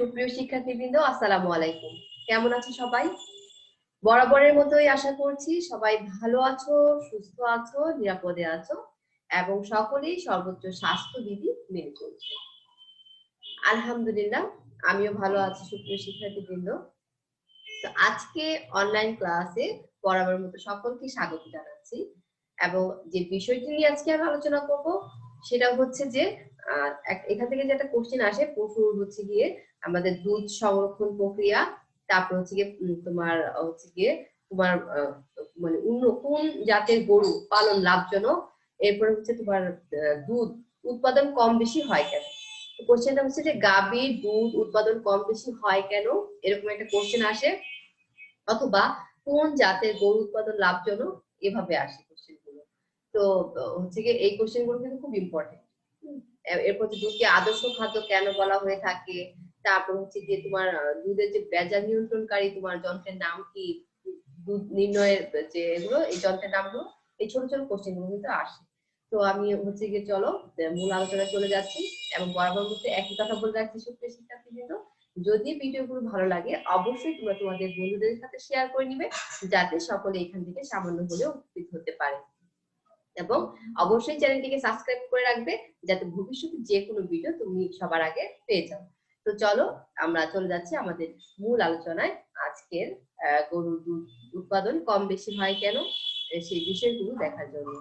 সুপ্রিয় শিক্ষার্থীবৃন্দ, আসসালামু আলাইকুম। কেমন আছো সবাই? বরাবরের মতোই আশা করছি সবাই ভালো আছো, সুস্থ আছো, নিরাপদে আছো এবং সকলেই সর্বোচ্চ স্বাস্থ্যবিধি মেনে চলছে। আলহামদুলিল্লাহ, আমিও ভালো আছি সুপ্রিয় শিক্ষার্থীবৃন্দ। তো আজকে অনলাইন ক্লাসে বরাবরের মতো সকলকে স্বাগত জানাচ্ছি এবং যে বিষয়টি নিয়ে আজকে আমি আলোচনা করব সেটা হচ্ছে যে এখান থেকে যে একটা কোশ্চেন আসে প্রশ্ন হচ্ছে গিয়ে আমাদের দুধ সংরক্ষণ প্রক্রিয়া, তারপর হচ্ছে গিয়ে তোমার মানে কোন জাতের গরু পালন লাভজনক, এরপরে হচ্ছে তোমার দুধ উৎপাদন কম বেশি হয় কেন। কোশ্চেনটা হচ্ছে যে গাভীর দুধ উৎপাদন কম বেশি হয় কেন, এরকম একটা কোশ্চেন আসে, অথবা কোন জাতের গরু উৎপাদন লাভজনক, এভাবে আসে কোশ্চেন গুলো। তো হচ্ছে গিয়ে এই কোশ্চেন গুলো কিন্তু খুব ইম্পর্টেন্ট। এরপর দুধকে আদর্শ খাদ্য কেন বলা হয়ে থাকে, তারপর হচ্ছে গিয়ে তোমার দুধের যে ভেজাল নিয়ন্ত্রণকারী তোমার যন্ত্রের নাম কি, দুধ নির্ণয়ের যে এগুলো এই যন্ত্রের নামগুলো, এই ছোট ছোট কোশ্চেন গুলো কিন্তু আসে। তো আমি হচ্ছে গিয়ে চলো মূল আলোচনায় চলে যাচ্ছি এবং বরাবর মধ্যে একই কথা বলে রাখছি সুপ্রিয় শিক্ষার্থীবৃন্দ, যদি ভিডিওগুলো ভালো লাগে অবশ্যই তোমরা তোমাদের বন্ধুদের সাথে শেয়ার করে নিবে, যাতে সকলে এখান থেকে সামান্য হলেও উপকৃত হতে পারে। এবং অবশ্যই চ্যানেলটিকে সাবস্ক্রাইব করে রাখবে, যাতে ভবিষ্যতে যে কোনো ভিডিও তুমি সবার আগে পেয়ে যাও। তো চলো আমরা চলে যাচ্ছি আমাদের মূল আলোচনায়। আজকের গরুর দুধ উৎপাদন কম বেশি হয় কেন, সেই বিষয়গুলো দেখার জন্য।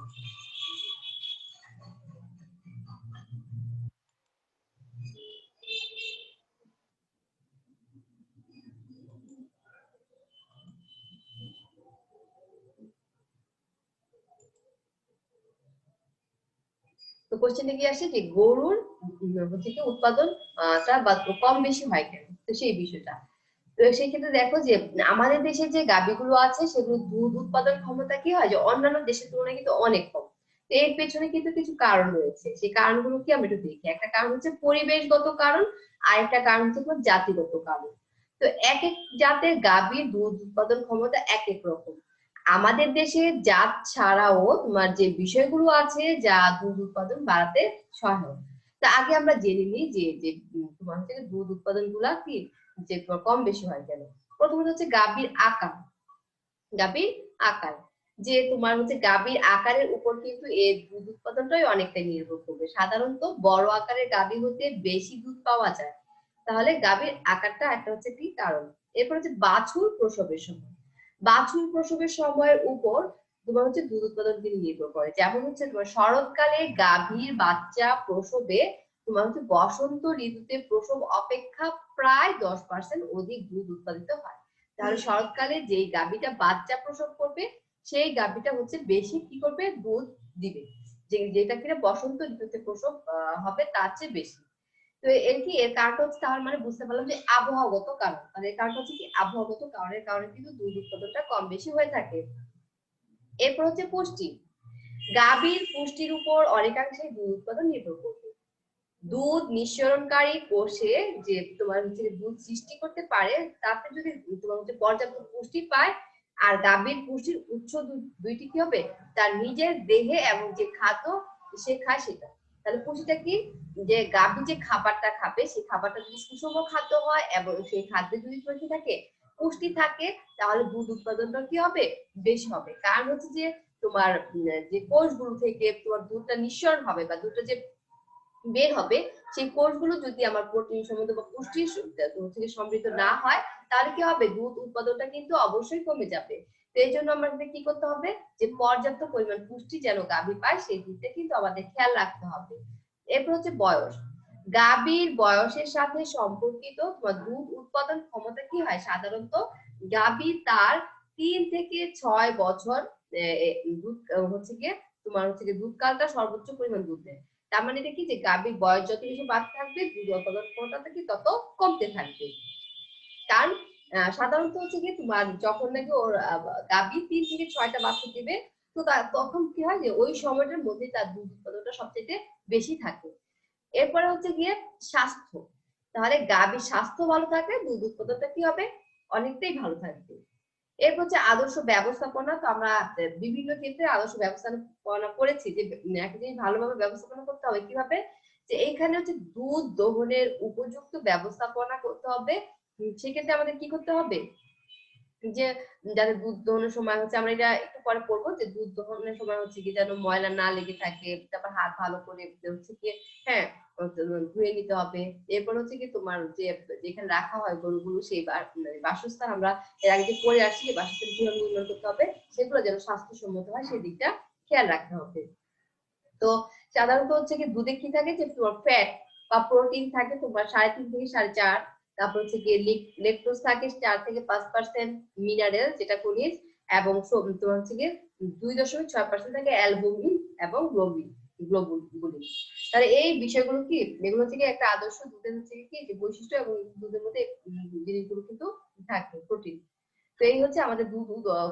তো কোশ্চেনে কি আসে যে গরুর হচ্ছে কি উৎপাদন কম বেশি হয় কেন, তো সেই বিষয়টা। তো সেই ক্ষেত্রে দেখো যে আমাদের দেশে যে গাভীগুলো আছে সেগুলো দুধ উৎপাদন ক্ষমতা কি হয় যে অন্যান্য দেশের তুলনায় কিন্তু অনেক কম। তো এর পেছনে কিন্তু কিছু কারণ রয়েছে, সেই কারণগুলো কি আমরা একটু দেখি। একটা কারণ হচ্ছে পরিবেশগত কারণ, আর একটা কারণ হচ্ছে জাতিগত কারণ। তো এক এক জাতের গাভীর দুধ উৎপাদন ক্ষমতা এক এক রকম। আমাদের দেশে জাত ছাড়াও তোমার যে বিষয়গুলো আছে যা দুধ উৎপাদন বাড়াতে সহায়ক। তা আগে আমরা জেনে নিই যে যে তোমার হচ্ছে দুধ উৎপাদন গুলা কি যে কম বেশি হয় কেন। প্রথমত হচ্ছে গাভীর আকার। গাভীর আকার, যে তোমার হচ্ছে গাভীর আকারের উপর কিন্তু এর দুধ উৎপাদনটাই অনেকটাই নির্ভর করবে। সাধারণত বড় আকারের গাভী হতে বেশি দুধ পাওয়া যায়, তাহলে গাভীর আকারটা একটা হচ্ছে কি কারণ। এরপর হচ্ছে বাছুর প্রসবের সময়। বাছুর প্রসবের সময়ের উপর তোমার হচ্ছে দুধ উৎপাদন কিন্তু নির্ভর করে। যেমন হচ্ছে তোমার শরৎকালে গাভীর বাচ্চা প্রসবে তোমার হচ্ছে বসন্ত ঋতুতে প্রসব অপেক্ষা প্রায় 10% অধিক দুধ উৎপাদিত হয়। তাহলে শরৎকালে যেই গাভীটা বাচ্চা প্রসব করবে সেই গাভীটা হচ্ছে বেশি কি করবে, দুধ দিবে, যেটা কিনা বসন্ত ঋতুতে প্রসব হবে তার চেয়ে বেশি। তো এর কারণটা হচ্ছে, তার মানে বুঝতে পারলাম যে আবহাওয়াগত কারণ, মানে এর কারণটা হচ্ছে কি আবহাওয়াগত কারণের কারণে কিন্তু দুধ উৎপাদনটা কম বেশি হয়ে থাকে। এরপর হচ্ছে পুষ্টি। গাভীর পুষ্টির উপর অনেকাংশেই দুধ উৎপাদন নির্ভর করবে। দুধ নিঃসরণকারী কোষে যে তোমার হচ্ছে দুধ সৃষ্টি করতে পারে, তাতে যদি তোমার হচ্ছে পর্যাপ্ত পুষ্টি পায়, আর গাভীর পুষ্টির উৎস দুইটি কি হবে, তার নিজের দেহে এবং যে খাদ্য সে খায় সেটা। তাহলে পুষ্টিটা কি, যে গাভী যে খাবারটা খাবে সেই খাবারটা যদি সুষম খাদ্য হয় এবং সেই খাদ্যে যদি কি থাকে, পুষ্টি থাকে, তাহলে দুধ উৎপাদনটা কি হবে, বেশি হবে। কারণ হচ্ছে যে তোমার যে কোষগুলো থেকে তোমার দুধটা নিঃসরণ হবে বা দুধটা যে বের হবে, সেই কোষগুলো যদি আমার প্রোটিন সমৃদ্ধ বা পুষ্টি থেকে সমৃদ্ধ না হয়, তাহলে কি হবে, দুধ উৎপাদনটা কিন্তু অবশ্যই কমে যাবে। তো এই জন্য আমাদের কি করতে হবে, যে পর্যাপ্ত পরিমাণ পুষ্টি যেন গাভী পায় সেই দিকটা কিন্তু আমাদের খেয়াল রাখতে হবে। এরপর হচ্ছে বয়স। গাভীর বয়সের সাথে সম্পর্কিত তোমার দুধ উৎপাদন ক্ষমতা কি হয়, সাধারণত গাভী তার 3 থেকে 6 বছর দুধ হচ্ছে গিয়ে তোমার হচ্ছে গিয়ে দুধ কালটা সর্বোচ্চ পরিমাণ দুধ দেয়। তার মানে এটা কি, যে গাভীর বয়স যত বেশি বাড়তে থাকবে দুধ উৎপাদন ক্ষমতা কি তত কমতে থাকবে। কারণ সাধারণত হচ্ছে কি তোমার যখন নাকি ওর গাভী 3 থেকে 6টা বাচ্চা দিবে, তো তখন কি হয় যে ওই সময়টার মধ্যে তার দুধ উৎপাদনটা সবচেয়ে বেশি থাকে। এরপরে হচ্ছে গিয়ে স্বাস্থ্য। তাহলে গাভীর স্বাস্থ্য ভালো থাকলে দুধ উৎপাদনটা কি হবে, অনেকটাই ভালো থাকবে। এরপর হচ্ছে আদর্শ ব্যবস্থাপনা। তো আমরা বিভিন্ন ক্ষেত্রে আদর্শ ব্যবস্থাপনা করেছি যে একটা জিনিস ভালোভাবে ব্যবস্থাপনা করতে হবে কিভাবে, যে এইখানে হচ্ছে দুধ দহনের উপযুক্ত ব্যবস্থাপনা করতে হবে। সেক্ষেত্রে আমাদের কি করতে হবে, যে যাতে দুধ দহনের সময় হচ্ছে, আমরা এটা একটু পরে পড়বো, যে দুধ দহনের সময় হচ্ছে কি যেন ময়লা না লেগে থাকে, তারপর হাত ভালো করে হচ্ছে কি, হ্যাঁ, ধুয়ে নিতে হবে। এরপর হচ্ছে কি তোমার যে যেখানে রাখা হয় গরুগুলো, সেই বাসস্থান আমরা এর আগে যে পড়ে আসছি, বাসস্থান কিভাবে নির্মাণ করতে হবে সেগুলো যেন স্বাস্থ্যসম্মত হয় সেই দিকটা খেয়াল রাখতে হবে। তো সাধারণত হচ্ছে কি দুধে কি থাকে, যে তোমার ফ্যাট বা প্রোটিন থাকে তোমার 3.5 থেকে 4.5, তারপর হচ্ছে কি লেকটোজ থাকে 4 থেকে 5%, মিনারেল যেটা খনিজ, এবং তোমার হচ্ছে কি 2.6% থাকে অ্যালবুমিন এবং গ্লোবুলিন। তাহলে এই বিষয়গুলো কি, এগুলো হচ্ছে কি একটা আদর্শ দুধের হচ্ছে কি যে বৈশিষ্ট্য, এবং দুধের মধ্যে জিনিসগুলো কিন্তু থাকে প্রোটিন। তো এই হচ্ছে আমাদের দুধ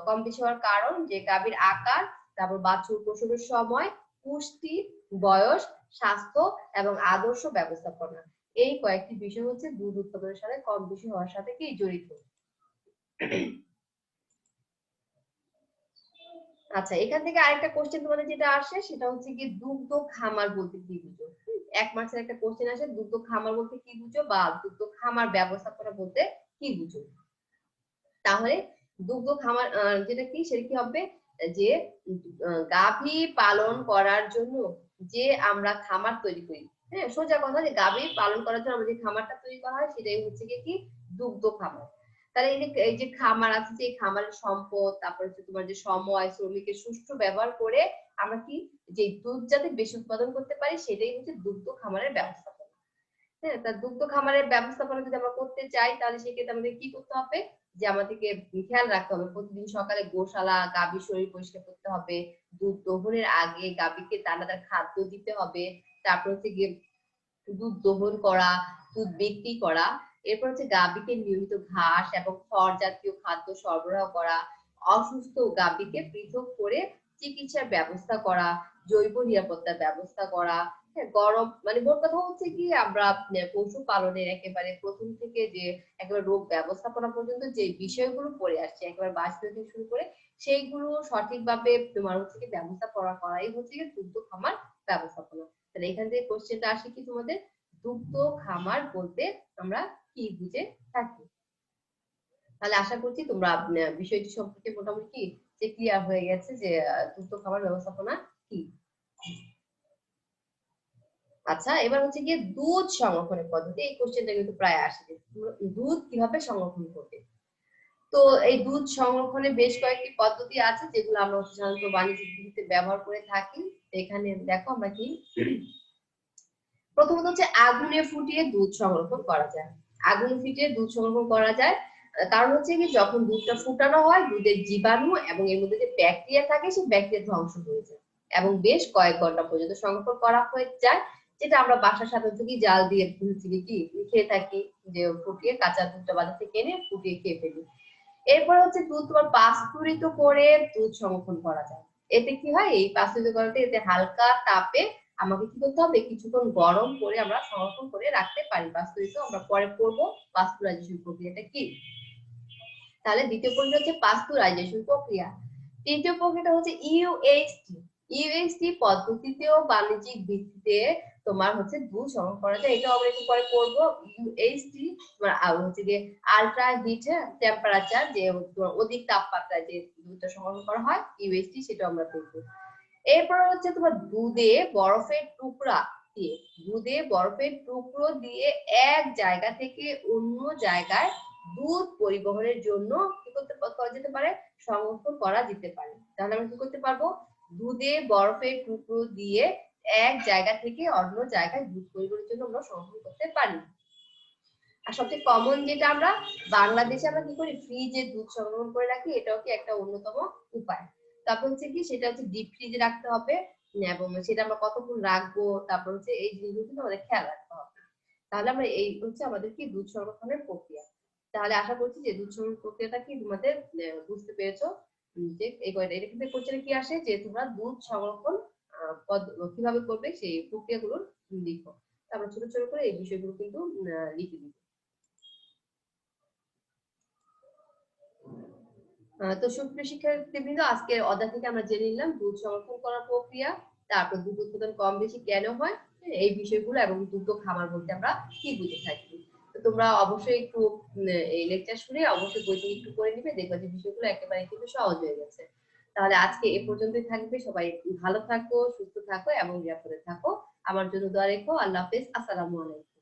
কম বেশি হওয়ার কারণ, যে গাভীর আকার, তারপর বাছুর প্রসবের সময়, পুষ্টি, বয়স, স্বাস্থ্য এবং আদর্শ ব্যবস্থাপনা, এই কয়েকটি বিষয় হচ্ছে দুধ উৎপাদনের সাথে কম বেশি হওয়ার সাথে কি জড়িত। আচ্ছা, এখান থেকে আরেকটা কোশ্চেন তোমাদের যেটা আসে সেটা হচ্ছে কি দুগ্ধ খামার বলতে কি বুঝো। 1 মার্চের একটা কোশ্চেন আসে, দুগ্ধ খামার বলতে কি বুঝো, বা দুগ্ধ খামার ব্যবস্থাপনা বলতে কি বুঝো। তাহলে দুগ্ধ খামার যেটা কি, সেটা কি হবে, যে গাভী পালন করার জন্য যে আমরা খামার তৈরি করি, হ্যাঁ, সোজা কথা, যে গাভী পালন করার জন্য আমাদের খামারটা তৈরি করা হয় সেটাই হচ্ছে কি দুগ্ধ খামার। তাহলে এই যে খামার আছে, যে খামারের সম্পদ, তারপর হচ্ছে তোমার যে সময়, শ্রমিকের সুষ্ঠু ব্যবহার করে আমরা কি যে দুধ যাতে বেশি উৎপাদন করতে পারি সেটাই হচ্ছে দুগ্ধ খামারের ব্যবস্থাপনা। হ্যাঁ, তা দুগ্ধ খামারের ব্যবস্থাপনা যদি আমরা করতে চাই তাহলে সেক্ষেত্রে আমাদের কি করতে হবে, যে আমাদেরকে খেয়াল রাখতে হবে প্রতিদিন সকালে গোশালা গাভীর শরীর পরিষ্কার করতে হবে, দুধ দহনের আগে গাভীকে দানাদার খাদ্য দিতে হবে, তারপর হচ্ছে গিয়ে দুধ দহন করা, দুধ বিক্রি করা, এরপর হচ্ছে গাভীকে নিয়মিত ঘাস এবং খড় জাতীয় খাদ্য সরবরাহ করা, অসুস্থ গাভীকে পৃথক করে চিকিৎসার ব্যবস্থা করা, জৈব নিরাপত্তার ব্যবস্থা করা। হ্যাঁ, গরম মানে মোট কথা হচ্ছে কি আমরা পশু পালনের একেবারে প্রথম থেকে যে একেবারে রোগ ব্যবস্থাপনা পর্যন্ত যে বিষয়গুলো পড়ে আসছে একেবারে বাছ থেকে শুরু করে, সেইগুলো সঠিকভাবে তোমার হচ্ছে কি ব্যবস্থা করাই হচ্ছে কি দুগ্ধ খামার ব্যবস্থাপনা। তাহলে এখান থেকে কোশ্চেনটা আসে কি তোমাদের, দুগ্ধ খামার বলতে আমরা কি বুঝে থাকি। তাহলে আশা করছি তোমরা বিষয়টি সম্পর্কে মোটামুটি কি যে ক্লিয়ার হয়ে গেছে, যে দুগ্ধ খামার ব্যবস্থাপনা কি। আচ্ছা, এবার হচ্ছে গিয়ে দুধ সংরক্ষণের পদ্ধতি, এই কোশ্চেনটা কিন্তু প্রায় আসে, যে দুধ কিভাবে সংরক্ষণ করবে। তো এই দুধ সংরক্ষণের বেশ কয়েকটি পদ্ধতি আছে যেগুলো আমরা সাধারণত বাণিজ্যিক ভিত্তিতে ব্যবহার করে থাকি। এখানে দেখো আমরা কি, প্রথমত হচ্ছে আগুনে ফুটিয়ে দুধ সংরক্ষণ করা যায়। আগুনে ফুটিয়ে দুধ সংরক্ষণ করা যায়, কারণ হচ্ছে কি যখন দুধটা ফুটানো হয় দুধের জীবাণু এবং এর মধ্যে যে ব্যাকটেরিয়া থাকে সেই ব্যাকটেরিয়া ধ্বংস হয়ে যায় এবং বেশ কয়েক ঘন্টা পর্যন্ত সংরক্ষণ করা হয়ে যায়, যেটা আমরা বাসার সাথে থেকে জাল দিয়ে কি খেয়ে থাকি, যে ফুটিয়ে কাঁচা দুধটা বাজার থেকে এনে ফুটিয়ে খেয়ে ফেলি। এরপর হচ্ছে দুধ তোমার পাস্তুরিত করে দুধ সংরক্ষণ করা যায়। এতে কি হয়, এই পাস্তুরিত করাতে এতে হালকা তাপে আমাকে কি করতে হবে, কিছুক্ষণ গরম করে আমরা সংরক্ষণ করে রাখতে পারি। পাস্তুরিত আমরা পরে পড়বো পাস্তুরাইজেশন প্রক্রিয়াটা কি। তাহলে দ্বিতীয় প্রক্রিয়া হচ্ছে পাস্তুরাইজেশন প্রক্রিয়া। তৃতীয় প্রক্রিয়াটা হচ্ছে ইউএইচটি। ইউএইচটি পদ্ধতিতেও বাণিজ্যিক ভিত্তিতে তোমার হচ্ছে দুধ সংরক্ষণ করা যায়, এটা আমরা একটু পরে পড়বো। ইউএইচটি তোমার হচ্ছে যে আলট্রা হিট টেম্পারেচার, যে তোমার অধিক তাপমাত্রায় যে দুধটা সংরক্ষণ করা হয় ইউএইচটি, সেটা আমরা দেখবো। এরপর হচ্ছে তোমার দুধে বরফের টুকরো দিয়ে এক জায়গা থেকে অন্য জায়গায় দুধ পরিবহনের জন্য কি করা যেতে পারে, সংরক্ষণ করা যেতে পারে। তাহলে আমরা কি করতে পারবো, দুধে বরফের টুকরো দিয়ে এক জায়গা থেকে অন্য জায়গায় দুধ পরিবহনের জন্য আমরা সংরক্ষণ করতে পারি। আর সবচেয়ে কমন যেটা আমরা বাংলাদেশে আমরা কি করি, ফ্রিজে দুধ সংরক্ষণ করে রাখি, এটাও কি একটা অন্যতম উপায়। তারপর হচ্ছে কি, সেটা হচ্ছে ডিপ ফ্রিজে রাখতে হবে, এবং সেটা আমরা কতক্ষণ রাখবো, তারপর হচ্ছে এই জিনিসগুলো কিন্তু আমাদের খেয়াল রাখতে হবে। তাহলে আমরা এই হচ্ছে আমাদের কি দুধ সংরক্ষণের প্রক্রিয়া। তাহলে আশা করছি যে দুধ সংরক্ষণ প্রক্রিয়াটা কি তোমাদের বুঝতে পেরেছো। যে এটা কিন্তু কোশ্চেনে কি আসে, যে তোমরা দুধ সংরক্ষণ কিভাবে করবে সেই প্রক্রিয়াগুলো লিখো। তারপর ছোট ছোট করে এই বিষয়গুলো কিন্তু লিখে দিবে। তো সুপ্রিয় শিক্ষার্থীবৃন্দ, আজকের অধ্যায় থেকে আমরা জেনে নিলাম দুধ সংরক্ষণ করার প্রক্রিয়া, তারপর দুধ উৎপাদন কম বেশি কেন হয়, এই বিষয়গুলো এবং দুগ্ধ খামার বলতে আমরা কি বুঝে থাকি। তো তোমরা অবশ্যই একটু এই লেকচার শুনে অবশ্যই বই থেকে একটু করে নিবে, দেখবে যে বিষয়গুলো একেবারে কিন্তু সহজ হয়ে গেছে। তাহলে আজকে এ পর্যন্তই থাকবে। সবাই ভালো থাকো, সুস্থ থাকো এবং নিরাপদে থাকো। আমার জন্য দোয়া রেখো। আল্লাহ হাফেজ। আসসালামু আলাইকুম।